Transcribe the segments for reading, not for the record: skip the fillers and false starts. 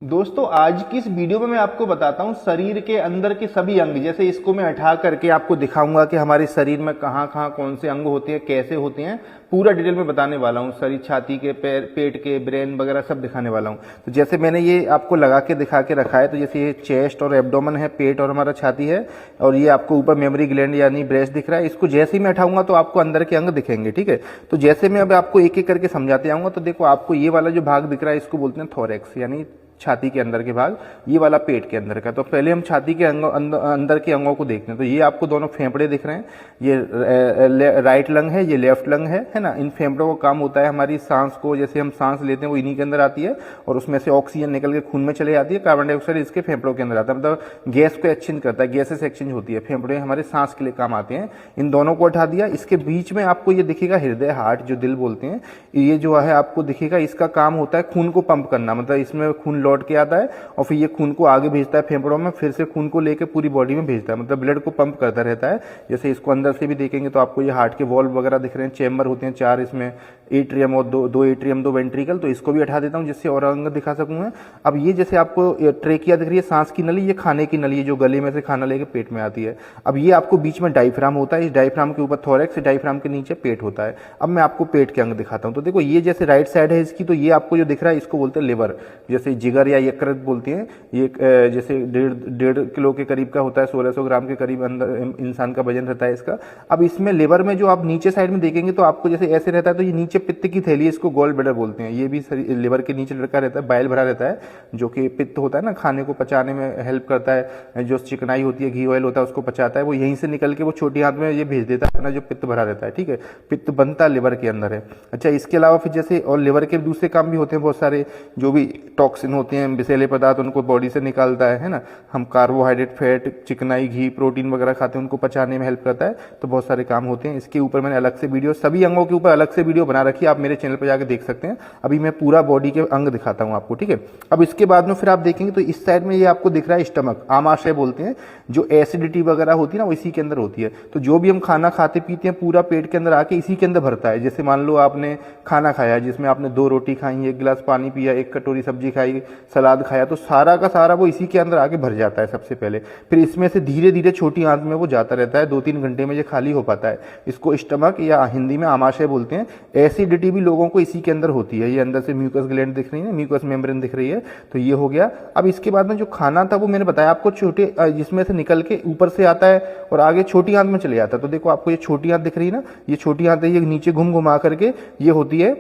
दोस्तों आज की इस वीडियो में मैं आपको बताता हूँ शरीर के अंदर के सभी अंग। जैसे इसको मैं उठा करके आपको दिखाऊंगा कि हमारे शरीर में कहाँ कहाँ कौन से अंग होते हैं, कैसे होते हैं, पूरा डिटेल में बताने वाला हूँ। शरीर, छाती के, पैर, पेट के, ब्रेन वगैरह सब दिखाने वाला हूँ। तो जैसे मैंने ये आपको लगा के दिखा के रखा है, तो जैसे ये चेस्ट और एब्डोमेन है, पेट और हमारा छाती है, और ये आपको ऊपर मेमोरी ग्लैंड यानी ब्रेस्ट दिख रहा है। इसको जैसे ही मैं उठाऊंगा तो आपको अंदर के अंग दिखेंगे, ठीक है। तो जैसे मैं अब आपको एक एक करके समझाते आऊंगा, तो देखो आपको ये वाला जो भाग दिख रहा है इसको बोलते हैं थोरैक्स, यानी छाती के अंदर के भाग, ये वाला पेट के अंदर का। तो पहले हम छाती के अंदर के अंगों को देखते हैं। तो ये आपको दोनों फेफड़े दिख रहे हैं, ये राइट लंग है, ये लेफ्ट लंग है ना। इन फेफड़ों का काम होता है हमारी सांस को, जैसे हम सांस लेते हैं वो इन्हीं के अंदर आती है, और उसमें से ऑक्सीजन निकल के खून में चले जाती है, कार्बन डाइऑक्साइड इसके फेफड़ों के अंदर आता है, मतलब गैस को एक्सचेंज करता है, गैसेस एक्सचेंज होती है। फेफड़े हमारे सांस के लिए काम आते हैं। इन दोनों को उठा दिया। इसके बीच में आपको ये दिखेगा हृदय, हार्ट जो दिल बोलते हैं, ये जो है आपको दिखेगा, इसका काम होता है खून को पंप करना, मतलब इसमें खून लौट के आता है और फिर ये खून को आगे भेजता है फेफड़ों में, फिर से खून को लेकर पूरी बॉडी में भेजता है, मतलब ब्लड को पंप करता रहता है। जैसे इसको अंदर से भी देखेंगे तो आपको ये हार्ट के वॉल्व वगैरह दिख रहे हैं, चेंबर होते हैं 4 इसमें, एट्रियम और दो एट्रियम, 2 वेंट्रिकल। तो इसको भी हटा देता हूं जिससे और अंग दिखा सकूं मैं। अब ये जैसे आपको ट्रेकिया दिख रही है, सांस की नली, ये खाने की नली है जो गले में से खाना लेके पेट में आती है। अब ये आपको बीच में डायफ्राम होता है, इस डायफ्राम के ऊपर थोरैक्स, डायफ्राम के नीचे पेट होता है। अब मैं आपको पेट के अंग दिखाता हूं। तो देखो ये जैसे राइट साइड है इसकी, तो ये आपको जो दिख रहा है इसको बोलते हैं लिवर, जैसे जिगर या यकृत बोलती है। ये जैसे 1.5 किलो के करीब का होता है, 1600 ग्राम के करीब अंदर इंसान का वजन रहता है इसका। अब इसमें लिवर में जो आप नीचे साइड में देखेंगे तो आपको जैसे ऐसे रहता है, तो ये नीचे पित्त की थैली, इसको गॉल ब्लैडर बोलते हैं। ये भी लिवर के नीचे लड़का रहता है, बाइल भरा रहता है, जो कि पित्त होता है ना, खाने को पचाने में हेल्प करता है, जो चिकनाई होती है, घी ऑयल होता है उसको पचाता है, वो यहीं से निकल के वो छोटी आंत में ये भेज देता है अपना जो पित्त भरा रहता है, ठीक है। पित्त बनता लिवर के अंदर है। अच्छा, इसके अलावा फिर जैसे और लिवर के दूसरे काम भी होते हैं बहुत सारे, जो भी टॉक्सिन होते हैं, विषैले पदार्थ, उनको बॉडी से निकालता है ना। हम कार्बोहाइड्रेट, फैट, चिकनाई, घी, प्रोटीन वगैरह खाते हैं, उनको पचाने में हेल्प करता है। तो बहुत सारे काम होते हैं। इसके ऊपर मैंने अलग से वीडियो, सभी अंगों के ऊपर अलग से वीडियो बना रखी है, आप मेरे चैनल पर जाकर देख सकते हैं। अभी मैं पूरा बॉडी के अंग दिखाता हूं आपको, ठीक है। अब इसके बाद में फिर आप देखेंगे तो इस साइड में ये आपको दिख रहा है स्टमक, आमाशय बोलते हैं, जो एसिडिटी वगैरह होती है ना वो इसी के अंदर होती है। तो जो भी हम खाना खाते पीते हैं पूरा पेट के अंदर आके इसी के अंदर भरता है। जैसे मान लो आपने खाना खाया जिसमें आपने 2 रोटी खाई, 1 गिलास पानी पिया, 1 कटोरी सब्जी खाई, सलाद खाया, तो सारा का सारा वो इसी के अंदर आके भर जाता है सबसे पहले। फिर इसमें से धीरे धीरे छोटी आंत में वो जाता रहता है, 2-3 घंटे में ये खाली हो पाता है। इसको स्टमक या हिंदी में आमाशय बोलते हैं। एसिडिटी भी लोगों को इसी के अंदर होती है। ये अंदर से म्यूकस ग्लैंड दिख रही है, म्यूकस मेम्ब्रेन दिख रही है, तो ये हो गया। अब इसके बाद में जो खाना था वो मैंने बताया आपको छोटे, जिसमें से निकल के ऊपर से आता है और आगे छोटी आंत में चले जाता है। तो देखो आपको ये छोटी आंत दिख रही है ना, ये छोटी आंत है, ये नीचे घुमा करके ये होती है।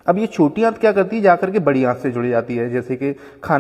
अब ये छोटी आंत क्या करती है, जाकर के बड़ी आंत से जुड़ जाती है, जैसे कि खाना